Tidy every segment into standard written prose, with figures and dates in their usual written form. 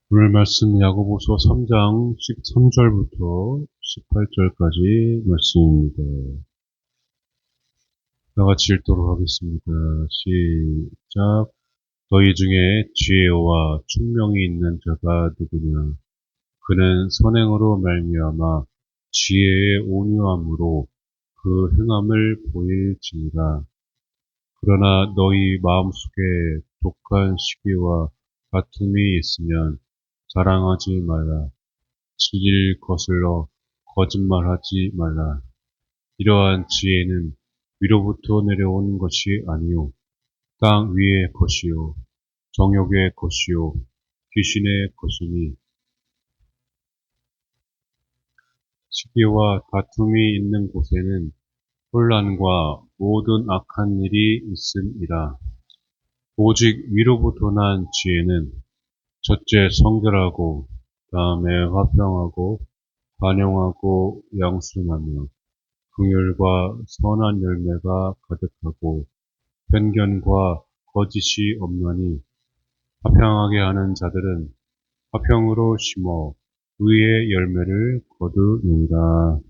오늘 말씀 야고보서 3장 13절부터 18절까지 말씀입니다. 다 같이 읽도록 하겠습니다. 시작. 너희 중에 지혜와 총명이 있는 자가 누구냐? 그는 선행으로 말미암아 지혜의 온유함으로 그 행함을 보일지니라. 그러나 너희 마음속에 독한 시기와 다툼이 있으면 자랑하지 말라. 진리를 거슬러 거짓말하지 말라. 이러한 지혜는 위로부터 내려온 것이 아니요 땅 위의 것이요 정욕의 것이요 귀신의 것이니 시기와 다툼이 있는 곳에는 혼란과 모든 악한 일이 있음이라. 오직 위로부터 난 지혜는 첫째 성결하고 다음에 화평하고 반영하고 양순하며 긍휼과 선한 열매가 가득하고 편견과 거짓이 없나니 화평하게 하는 자들은 화평으로 심어 의의 열매를 거두느니라.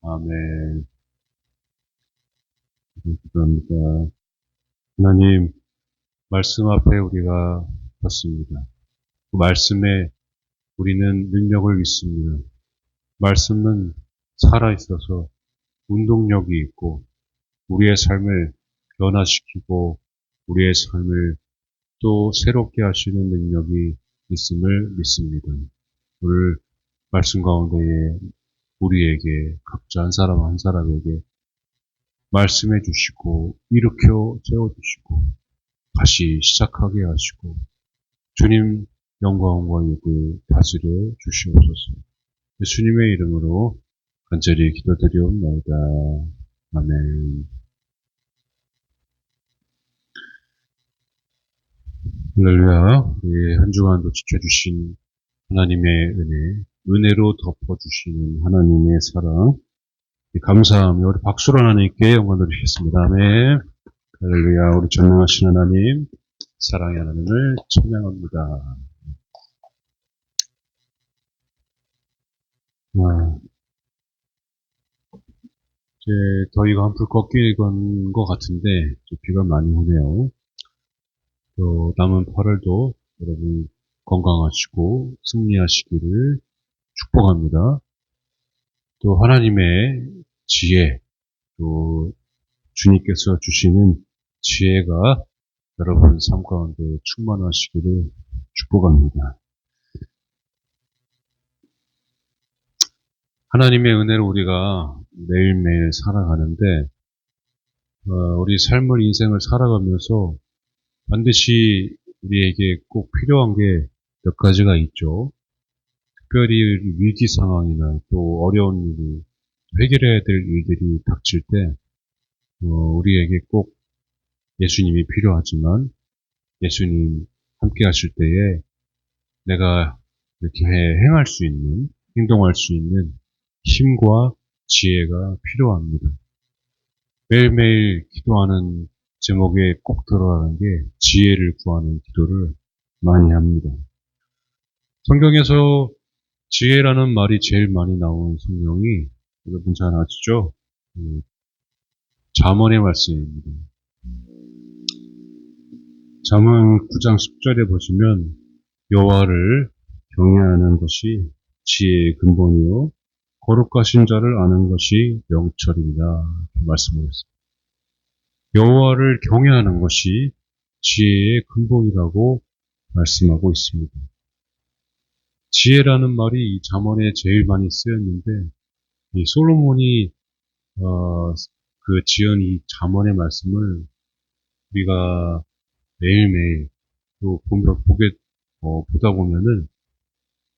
아멘. 감사합니다. 하나님 말씀 앞에 우리가 섰습니다. 그 말씀에 우리는 능력을 믿습니다. 말씀은 살아있어서 운동력이 있고 우리의 삶을 변화시키고 우리의 삶을 또 새롭게 하시는 능력이 있음을 믿습니다. 오늘 말씀 가운데에 우리에게 각자 한 사람 한 사람에게 말씀해 주시고 일으켜 세워주시고 다시 시작하게 하시고 주님 영광과 욕을 다스려 주시옵소서. 예수님의 이름으로 간절히 기도드리옵나이다. 아멘. 할렐루야. 우리 한 주간도 지켜주신 하나님의 은혜로 덮어주시는 하나님의 사랑, 감사하며 우리 박수로 하나님께 영광 드리겠습니다. 아멘. 할렐루야. 우리 전능하신 하나님, 사랑의 하나님을 찬양합니다. 이제 더위가 한풀 꺾이는 것 같은데, 비가 많이 오네요. 또 남은 8월도 여러분 건강하시고 승리하시기를 축복합니다. 또 하나님의 지혜, 또 주님께서 주시는 지혜가 여러분 삶 가운데 충만하시기를 축복합니다. 하나님의 은혜로 우리가 매일매일 살아가는데 우리 삶을 인생을 살아가면서 반드시 우리에게 꼭 필요한 게 몇 가지가 있죠. 특별히 위기 상황이나 또 어려운 일이 해결해야 될 일들이 닥칠 때 우리에게 꼭 예수님이 필요하지만 예수님 함께 하실 때에 내가 이렇게 행할 수 있는, 행동할 수 있는 힘과 지혜가 필요합니다. 매일매일 기도하는 제목에 꼭 들어가는 게 지혜를 구하는 기도를 많이 합니다. 성경에서 지혜라는 말이 제일 많이 나오는 성경이 여러분 잘 아시죠? 잠언의 말씀입니다. 잠언 9장 10절에 보시면 여호와를 경외하는 것이 지혜의 근본이요 거룩하신 자를 아는 것이 명철입니다. 이렇게 말씀하셨습니다. 여호와를 경외하는 것이 지혜의 근본이라고 말씀하고 있습니다. 지혜라는 말이 이 잠언에 제일 많이 쓰였는데 이 솔로몬이 그 지은 이 잠언의 말씀을 우리가 매일매일 또 보다 보면은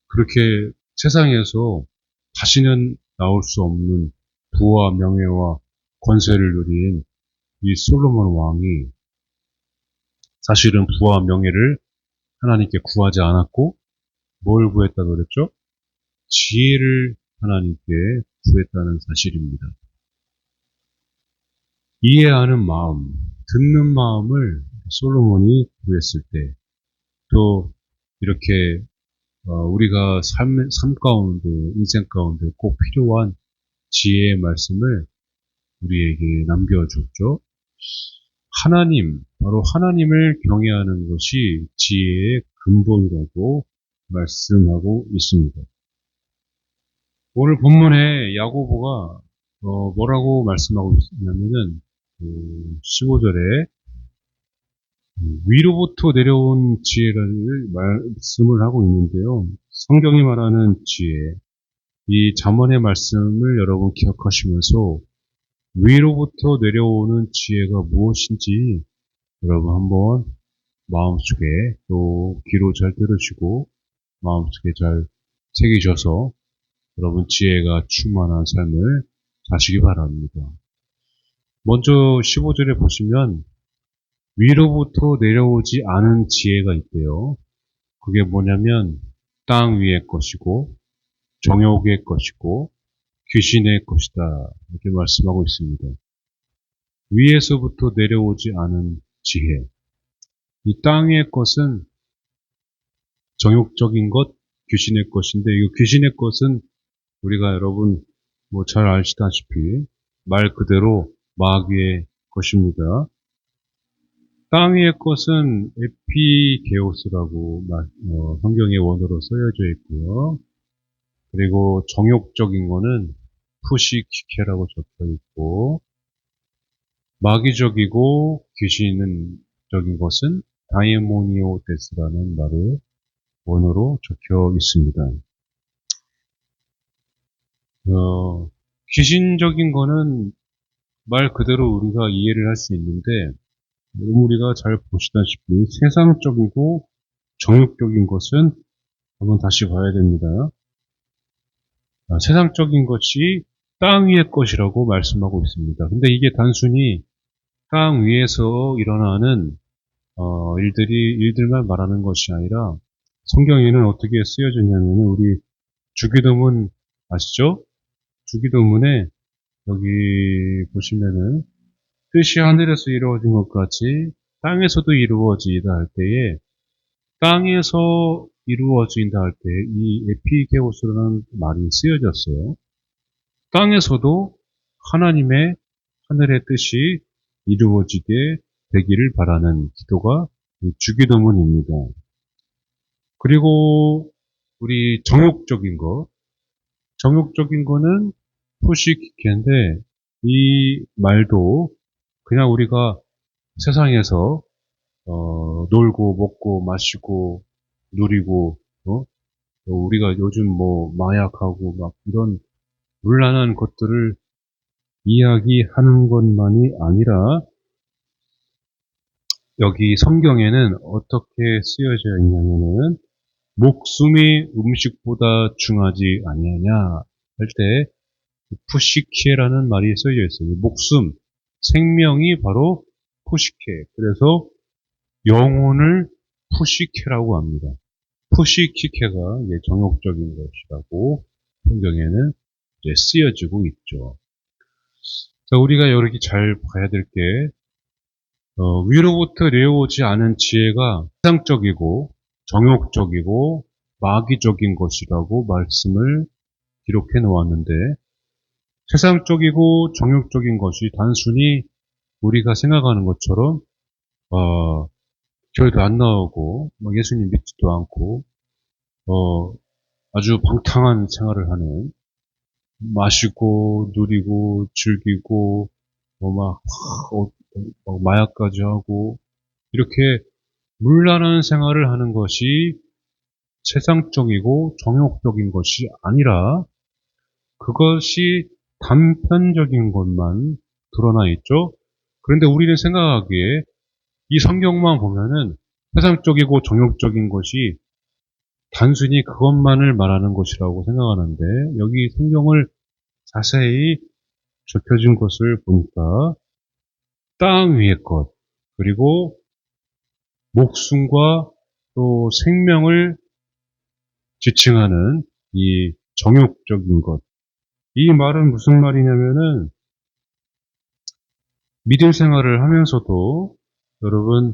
그렇게 세상에서 다시는 나올 수 없는 부와 명예와 권세를 누린 이 솔로몬 왕이 사실은 부와 명예를 하나님께 구하지 않았고 뭘 구했다고 그랬죠? 지혜를 하나님께 구했다는 사실입니다. 이해하는 마음, 듣는 마음을 솔로몬이 구했을 때 또 이렇게 우리가 삶 가운데, 인생 가운데 꼭 필요한 지혜의 말씀을 우리에게 남겨줬죠. 바로 하나님을 경외하는 것이 지혜의 근본이라고 말씀하고 있습니다. 오늘 본문에 야고보가 뭐라고 말씀하고 있냐면은 15절에 위로부터 내려온 지혜를 말씀을 하고 있는데요. 성경이 말하는 지혜, 이 잠언의 말씀을 여러분 기억하시면서 위로부터 내려오는 지혜가 무엇인지 여러분 한번 마음속에 또 귀로 잘 들으시고 마음속에 잘 새기셔서 여러분 지혜가 충만한 삶을 사시기 바랍니다. 먼저 15절에 보시면 위로부터 내려오지 않은 지혜가 있대요. 그게 뭐냐면 땅 위의 것이고 정욕의 것이고 귀신의 것이다. 이렇게 말씀하고 있습니다. 위에서부터 내려오지 않은 지혜. 이 땅의 것은 정욕적인 것, 귀신의 것인데 이 귀신의 것은 우리가 여러분 뭐 잘 아시다시피 말 그대로 마귀의 것입니다. 땅 위의 것은 에피게오스라고 성경의 원어로 쓰여져 있고요. 그리고 정욕적인 거는 푸시키케라고 적혀 있고 마귀적이고 귀신적인 것은 다이모니오데스라는 말을 원어로 적혀 있습니다. 귀신적인 거는 말 그대로 우리가 이해를 할 수 있는데 우리가 잘 보시다시피 세상적이고 정욕적인 것은 한번 다시 봐야 됩니다. 세상적인 것이 땅 위의 것이라고 말씀하고 있습니다. 근데 이게 단순히 땅 위에서 일어나는 일들만 말하는 것이 아니라 성경에는 어떻게 쓰여졌냐면 우리 주기도문 아시죠? 주기도문에 여기 보시면은 뜻이 하늘에서 이루어진 것 같이 땅에서도 이루어지다 할 때에 땅에서 이루어진다 할 때 이 에피게오스라는 말이 쓰여졌어요. 땅에서도 하나님의 하늘의 뜻이 이루어지게 되기를 바라는 기도가 주기도문입니다. 그리고 우리 정욕적인 거는 푸시키케인데 이 말도 그냥 우리가 세상에서 놀고 먹고 마시고 누리고 우리가 요즘 뭐 마약하고 막 이런 문란한 것들을 이야기하는 것만이 아니라 여기 성경에는 어떻게 쓰여져 있냐면은 목숨이 음식보다 중하지 아니하냐 할 때 푸시케라는 말이 쓰여져 있어요. 목숨, 생명이 바로 푸시케. 그래서 영혼을 푸시케라고 합니다. 푸시키케가 정욕적인 것이라고 성경에는 쓰여지고 있죠. 자, 우리가 이렇게 잘 봐야 될 게, 위로부터 내려오지 않은 지혜가 세상적이고 정욕적이고 마귀적인 것이라고 말씀을 기록해 놓았는데, 세상적이고 정욕적인 것이 단순히 우리가 생각하는 것처럼, 교회도 안 나오고, 예수님 믿지도 않고, 아주 방탕한 생활을 하는, 마시고, 누리고, 즐기고, 마약까지 하고, 이렇게 물란한 생활을 하는 것이 세상적이고 정욕적인 것이 아니라, 그것이 단편적인 것만 드러나 있죠. 그런데 우리는 생각하기에 이 성경만 보면은 세상적이고 정욕적인 것이 단순히 그것만을 말하는 것이라고 생각하는데 여기 성경을 자세히 적혀진 것을 보니까 땅 위의 것 그리고 목숨과 또 생명을 지칭하는 이 정욕적인 것. 이 말은 무슨 말이냐면은 믿음 생활을 하면서도 여러분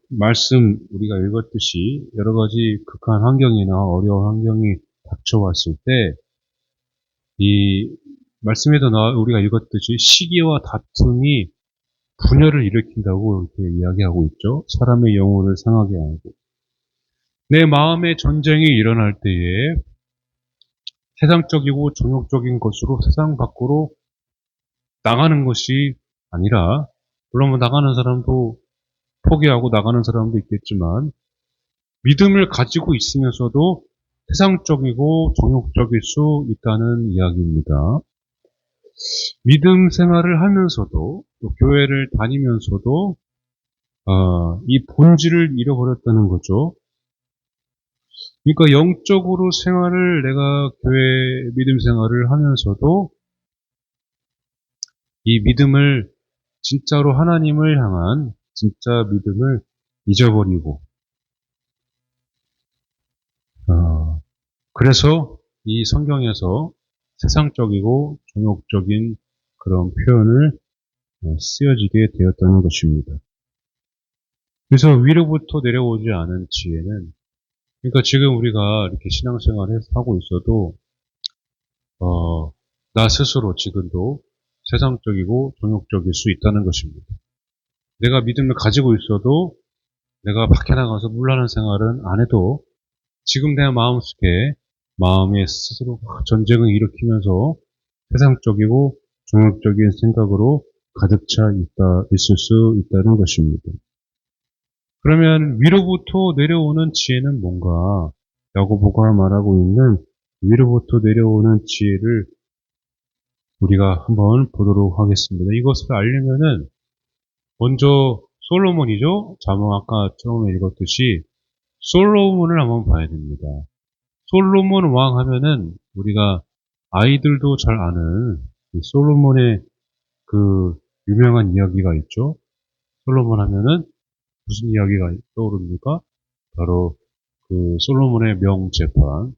말씀 우리가 읽었듯이 여러 가지 극한 환경이나 어려운 환경이 닥쳐왔을 때, 이 말씀에도 우리가 읽었듯이 시기와 다툼이 분열을 일으킨다고 이렇게 이야기하고 있죠. 사람의 영혼을 상하게 하고. 내 마음의 전쟁이 일어날 때에 세상적이고 정욕적인 것으로 세상 밖으로 나가는 것이 아니라, 물론 뭐 나가는 사람도 포기하고 나가는 사람도 있겠지만, 믿음을 가지고 있으면서도 세상적이고 정욕적일 수 있다는 이야기입니다. 믿음 생활을 하면서도, 또 교회를 다니면서도 이 본질을 잃어버렸다는 거죠. 그러니까 영적으로 내가 교회 믿음 생활을 하면서도 이 믿음을, 진짜로 하나님을 향한 진짜 믿음을 잊어버리고, 그래서 이 성경에서 세상적이고 정욕적인 그런 표현을 쓰여지게 되었다는 것입니다. 그래서 위로부터 내려오지 않은 지혜는, 그러니까 지금 우리가 이렇게 신앙생활을 하고 있어도 나 스스로 지금도 세상적이고 정욕적일 수 있다는 것입니다. 내가 믿음을 가지고 있어도 내가 밖에 나가서 물러나는 생활은 안 해도 지금 내 마음에 스스로 전쟁을 일으키면서 세상적이고 정욕적인 생각으로 가득 차 있을 수 있다는 것입니다. 그러면 위로부터 내려오는 지혜는 뭔가? 야고보가 말하고 있는 위로부터 내려오는 지혜를 우리가 한번 보도록 하겠습니다. 이것을 알려면은 먼저 솔로몬이죠. 자몽 아까 처음에 읽었듯이 솔로몬을 한번 봐야 됩니다. 솔로몬 왕 하면은 우리가 아이들도 잘 아는 솔로몬의 그 유명한 이야기가 있죠. 솔로몬 하면은 무슨 이야기가 떠오릅니까? 바로 그 솔로몬의 명재판,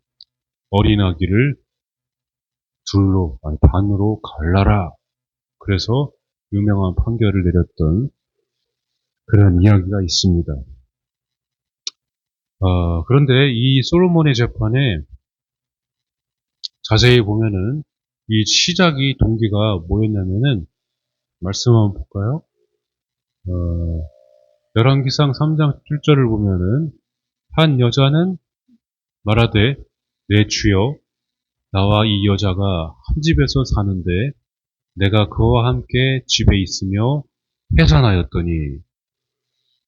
어린 아기를 반으로 갈라라. 그래서 유명한 판결을 내렸던 그런 이야기가 있습니다. 그런데 이 솔로몬의 재판에 자세히 보면은 이 시작이 동기가 뭐였냐면은, 말씀 한번 볼까요? 열왕기상 3장 7절을 보면은, 한 여자는 말하되 내 주여, 나와 이 여자가 한 집에서 사는데 내가 그와 함께 집에 있으며 해산하였더니.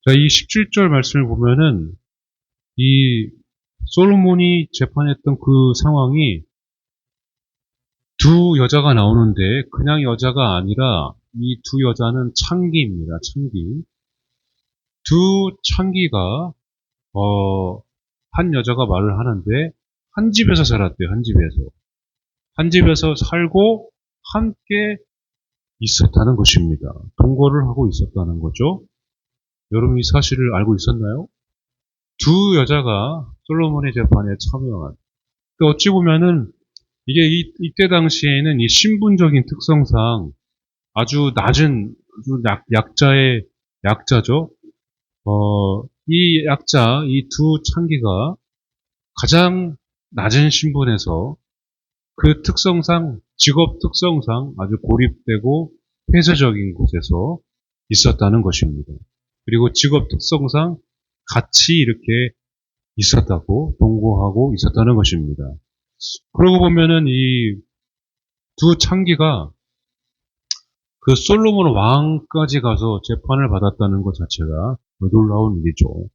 자, 이 17절 말씀을 보면은 이 솔로몬이 재판했던 그 상황이 두 여자가 나오는데 그냥 여자가 아니라 이 두 여자는 창기입니다. 창기. 두 창기가 한 여자가 말을 하는데 한 집에서 살았대요. 한 집에서. 한 집에서 살고 함께 있었다는 것입니다. 동거를 하고 있었다는 거죠. 여러분 이 사실을 알고 있었나요? 두 여자가 솔로몬의 재판에 참여한. 어찌 보면은 이게 이때 당시에는 이 신분적인 특성상 아주 낮은, 약자의 약자죠. 이 약자, 이 두 창기가 가장 낮은 신분에서 그 특성상, 직업 특성상 아주 고립되고 폐쇄적인 곳에서 있었다는 것입니다. 그리고 직업 특성상 같이 이렇게 동거하고 있었다는 것입니다. 그러고 보면은 이 두 창기가 그 솔로몬 왕까지 가서 재판을 받았다는 것 자체가 놀라운 일이죠.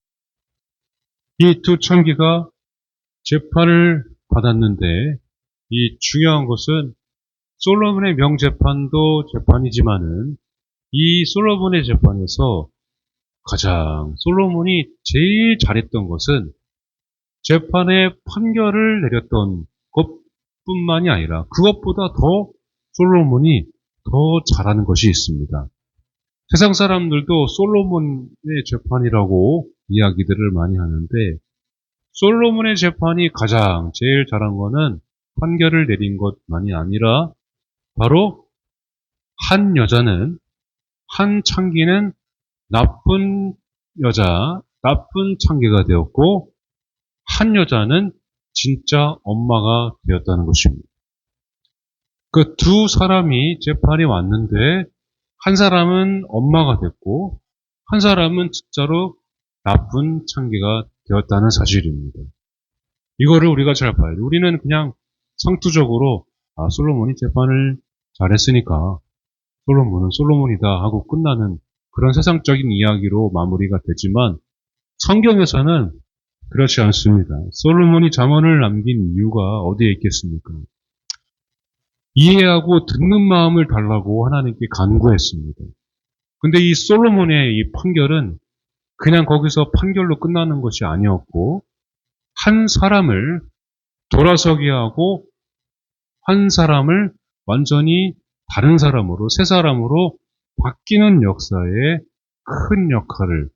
이 두 창기가 재판을 받았는데, 이 중요한 것은 솔로몬의 명재판도 재판이지만은 이 솔로몬의 재판에서 가장 솔로몬이 제일 잘했던 것은 재판의 판결을 내렸던 것뿐만이 아니라 그것보다 더 솔로몬이 더 잘하는 것이 있습니다. 세상 사람들도 솔로몬의 재판이라고 이야기들을 많이 하는데, 솔로몬의 재판이 가장 제일 잘한 거는 판결을 내린 것만이 아니라 바로 한 창기는 나쁜 여자, 나쁜 창기가 되었고, 한 여자는 진짜 엄마가 되었다는 것입니다. 그 두 사람이 재판이 왔는데, 한 사람은 엄마가 됐고, 한 사람은 진짜로 나쁜 창기가 되었다는 사실입니다. 이거를 우리가 잘 봐야 돼요. 우리는 그냥 상투적으로, 솔로몬이 재판을 잘했으니까, 솔로몬은 솔로몬이다 하고 끝나는 그런 세상적인 이야기로 마무리가 되지만, 성경에서는 그렇지 않습니다. 솔로몬이 잠언을 남긴 이유가 어디에 있겠습니까? 이해하고 듣는 마음을 달라고 하나님께 간구했습니다. 근데 이 솔로몬의 이 판결은 그냥 거기서 판결로 끝나는 것이 아니었고, 한 사람을 돌아서게 하고, 한 사람을 완전히 다른 사람으로, 새 사람으로 바뀌는 역사에 큰 역할을,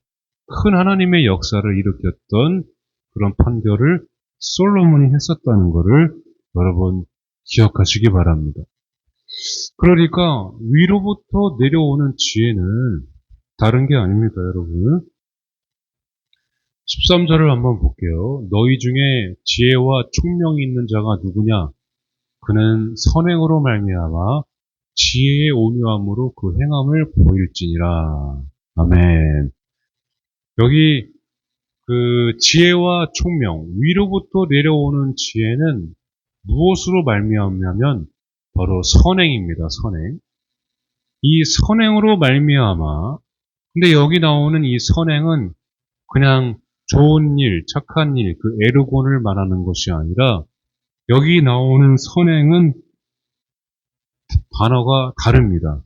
큰 하나님의 역사를 일으켰던 그런 판결을 솔로몬이 했었다는 것을 여러분 기억하시기 바랍니다. 그러니까 위로부터 내려오는 지혜는 다른 게 아닙니다, 여러분. 13절을 한번 볼게요. 너희 중에 지혜와 총명이 있는 자가 누구냐? 그는 선행으로 말미암아 지혜의 온유함으로 그 행함을 보일지니라. 아멘. 여기 그 지혜와 총명, 위로부터 내려오는 지혜는 무엇으로 말미암냐면 바로 선행입니다. 선행. 이 선행으로 말미암아, 근데 여기 나오는 이 선행은 그냥 좋은 일, 착한 일, 그 에르곤을 말하는 것이 아니라 여기 나오는 선행은 단어가 다릅니다.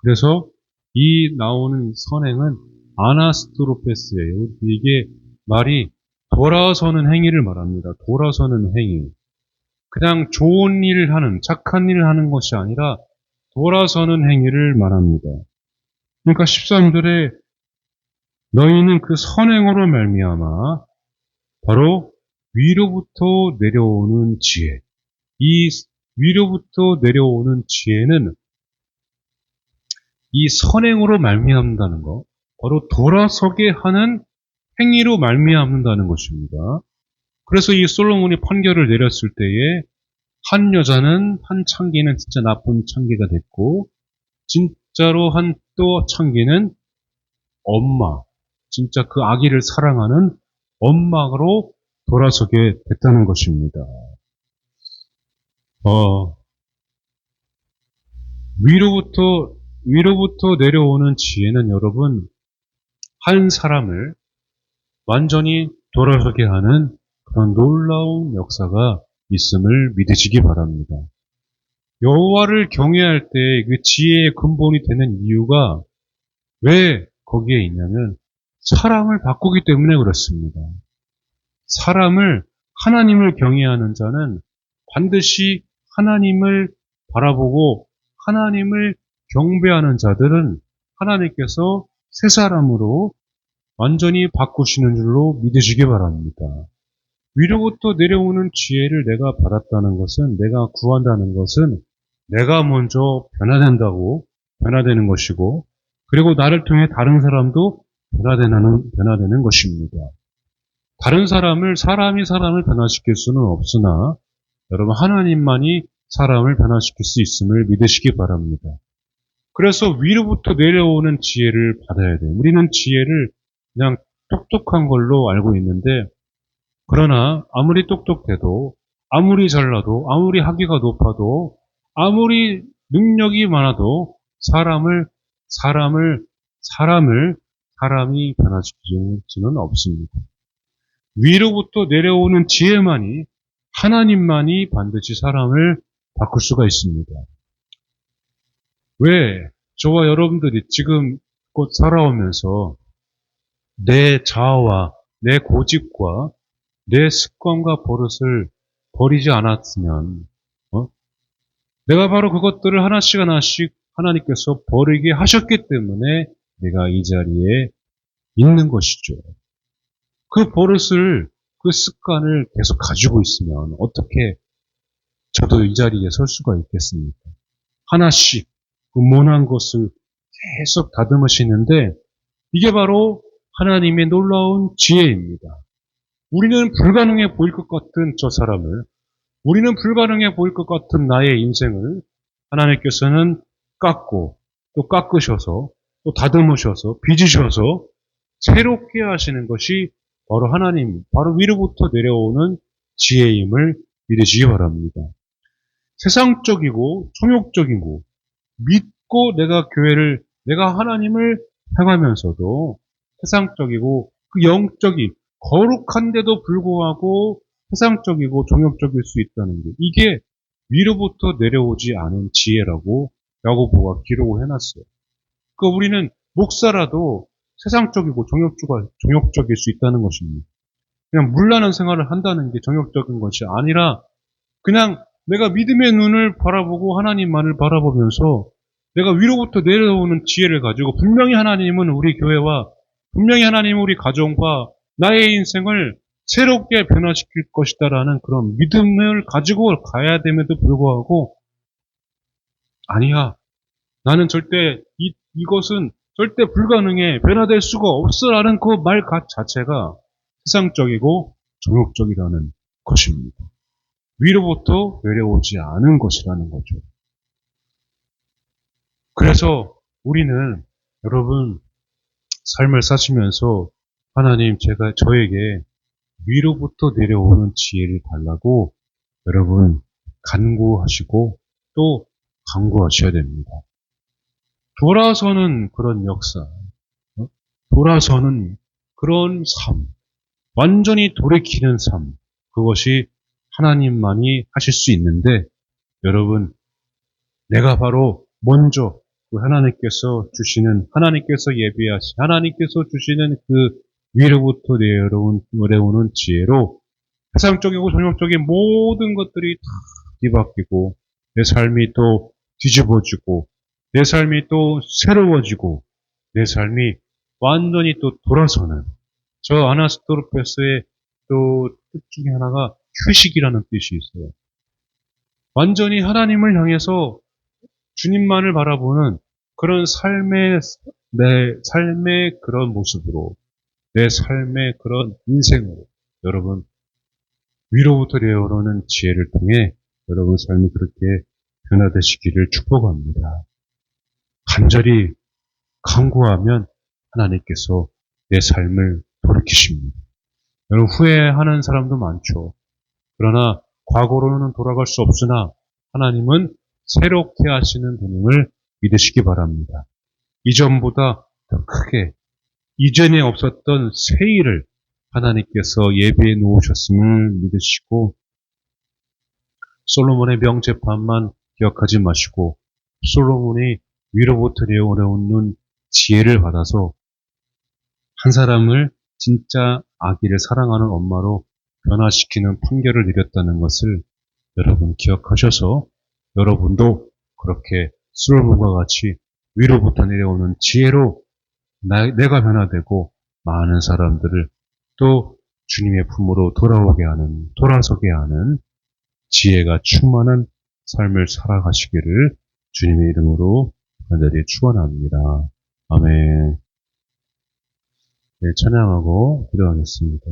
그래서 이 나오는 선행은 아나스트로페스예요. 이게 말이 돌아서는 행위를 말합니다. 돌아서는 행위. 그냥 좋은 일을 하는, 착한 일을 하는 것이 아니라 돌아서는 행위를 말합니다. 그러니까 13절에 너희는 그 선행으로 말미암아 바로 위로부터 내려오는 지혜. 이 위로부터 내려오는 지혜는 이 선행으로 말미암는다는 것, 바로 돌아서게 하는 행위로 말미암는다는 것입니다. 그래서 이 솔로몬이 판결을 내렸을 때에 한 여자는, 한 창기는 진짜 나쁜 창기가 됐고, 진짜로 한 또 창기는 엄마, 진짜 그 아기를 사랑하는 엄마로 돌아서게 됐다는 것입니다. 위로부터 내려오는 지혜는 여러분, 한 사람을 완전히 돌아서게 하는 그런 놀라운 역사가 있음을 믿으시기 바랍니다. 여호와를 경외할 때 그 지혜의 근본이 되는 이유가 왜 거기에 있냐면 사람을 바꾸기 때문에 그렇습니다. 하나님을 경외하는 자는 반드시 하나님을 바라보고 하나님을 경배하는 자들은 하나님께서 새 사람으로 완전히 바꾸시는 줄로 믿으시기 바랍니다. 위로부터 내려오는 지혜를 내가 받았다는 것은, 내가 구한다는 것은 내가 먼저 변화되는 것이고, 그리고 나를 통해 다른 사람도 변화되는 것입니다. 다른 사람이 사람을 변화시킬 수는 없으나, 여러분 하나님만이 사람을 변화시킬 수 있음을 믿으시기 바랍니다. 그래서 위로부터 내려오는 지혜를 받아야 돼요. 우리는 지혜를 그냥 똑똑한 걸로 알고 있는데, 그러나 아무리 똑똑해도, 아무리 잘나도, 아무리 학위가 높아도, 아무리 능력이 많아도 사람이 변화시킬 수는 없습니다. 위로부터 내려오는 지혜만이, 하나님만이 반드시 사람을 바꿀 수가 있습니다. 왜 저와 여러분들이 지금 곧 살아오면서 내 자아와 내 고집과 내 습관과 버릇을 버리지 않았으면, 내가 바로 그것들을 하나씩 하나님께서 버리게 하셨기 때문에 내가 이 자리에 있는 것이죠. 그 버릇을, 그 습관을 계속 가지고 있으면 어떻게 저도 이 자리에 설 수가 있겠습니까? 하나씩 그 모난 것을 계속 다듬으시는데, 이게 바로 하나님의 놀라운 지혜입니다. 우리는 불가능해 보일 것 같은 저 사람을, 우리는 불가능해 보일 것 같은 나의 인생을 하나님께서는 깎고 또 깎으셔서 또 다듬으셔서 빚으셔서 새롭게 하시는 것이 바로 하나님, 바로 위로부터 내려오는 지혜임을 믿으시기 바랍니다. 세상적이고 총욕적이고 믿고 내가 하나님을 향하면서도 세상적이고 그 영적인 거룩한데도 불구하고 세상적이고 종욕적일 수 있다는 게 이게 위로부터 내려오지 않은 지혜라고 야고보가 기록을 해놨어요. 그러니까 우리는 목사라도 세상적이고 종욕적일 수 있다는 것입니다. 그냥 물나는 생활을 한다는 게 정욕적인 것이 아니라 그냥 내가 믿음의 눈을 바라보고 하나님만을 바라보면서 내가 위로부터 내려오는 지혜를 가지고 분명히 하나님은 우리 교회와 분명히 하나님은 우리 가정과 나의 인생을 새롭게 변화시킬 것이다라는 그런 믿음을 가지고 가야 됨에도 불구하고 아니야. 나는 절대 이것은 절대 불가능해. 변화될 수가 없어라는 그 말 자체가 세상적이고 정욕적이라는 것입니다. 위로부터 내려오지 않은 것이라는 거죠. 그래서 우리는 여러분 삶을 사시면서 하나님 저에게 위로부터 내려오는 지혜를 달라고 여러분 간구하시고 또 간구하셔야 됩니다. 돌아서는 그런 역사, 돌아서는 그런 삶, 완전히 돌이키는 삶, 그것이 하나님만이 하실 수 있는데 여러분 내가 바로 먼저 그 하나님께서 예비하신 하나님께서 주시는 그 위로부터 내려오는 지혜로 세상적이고 전형적인 모든 것들이 다 뒤바뀌고 내 삶이 또 뒤집어지고 내 삶이 또 새로워지고 내 삶이 완전히 또 돌아서는 저 아나스토르페스의 또 뜻 중에 하나가 휴식이라는 뜻이 있어요. 완전히 하나님을 향해서 주님만을 바라보는 그런 내 삶의 그런 모습으로, 내 삶의 그런 인생으로, 여러분, 위로부터 내려오는 지혜를 통해 여러분 삶이 그렇게 변화되시기를 축복합니다. 간절히 간구하면 하나님께서 내 삶을 돌이키십니다. 여러분, 후회하는 사람도 많죠. 그러나 과거로는 돌아갈 수 없으나 하나님은 새롭게 하시는 분임을 믿으시기 바랍니다. 이전보다 더 크게 이전에 없었던 새 일을 하나님께서 예비해 놓으셨음을 믿으시고 솔로몬의 명제판만 기억하지 마시고 솔로몬이 위로부터 내려오는 지혜를 받아서 한 사람을 진짜 아기를 사랑하는 엄마로 변화시키는 판결을 내렸다는 것을 여러분 기억하셔서 여러분도 그렇게 솔로몬과 같이 위로부터 내려오는 지혜로 내가 변화되고 많은 사람들을 또 주님의 품으로 돌아서게 하는 지혜가 충만한 삶을 살아가시기를 주님의 이름으로 간절히 축원합니다. 아멘. 네, 찬양하고 기도하겠습니다.